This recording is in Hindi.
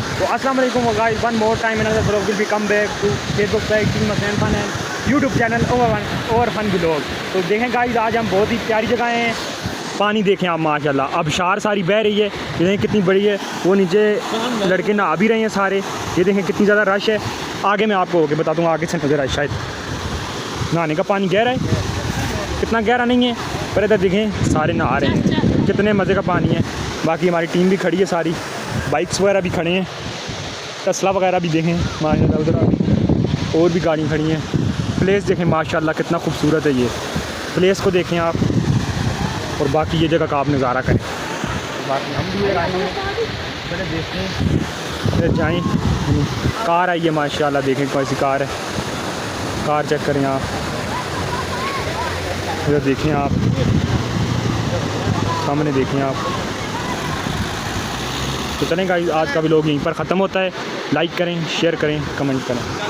तो अस्सलाम वालेकुम guys, one more time another blog will be come back to Facebook page team Hasnain Khan and YouTube channel over fun blog. तो देखें गाइस, आज हम बहुत ही प्यारी जगह हैं। पानी देखें आप माशाल्लाह, अब शार सारी बह रही है, ये देखें कितनी बड़ी है। वो नीचे लड़के नहा भी रहे हैं सारे, ये देखें कितनी ज़्यादा रश है। आगे मैं आपको होके बता दूँगा, आगे से नजर आए शायद नहाने का पानी गहरा है, कितना गहरा नहीं है, पर इधर देखें सारे नहा रहे हैं, कितने मज़े का पानी है। बाकी हमारी टीम भी खड़ी है सारी, बाइक्स वगैरह भी खड़े हैं, तसला वगैरह भी देखें माशाल्लाह, उधर अभी और भी गाड़ियाँ खड़ी हैं। प्लेस देखें माशाल्लाह कितना खूबसूरत है ये प्लेस को देखें आप, और बाकी ये जगह का आप नज़ारा करें। बाकी हम भी आए हैं, पहले देखते हैं, फिर जाएँ। कार आई है माशाल्लाह, देखें कौन सी कार है, कार चेक करें आप, इधर देखें आप, सामने देखें आप। तो चलें गाइस, आज का व्लॉग यहीं पर ख़त्म होता है। लाइक करें, शेयर करें, कमेंट करें।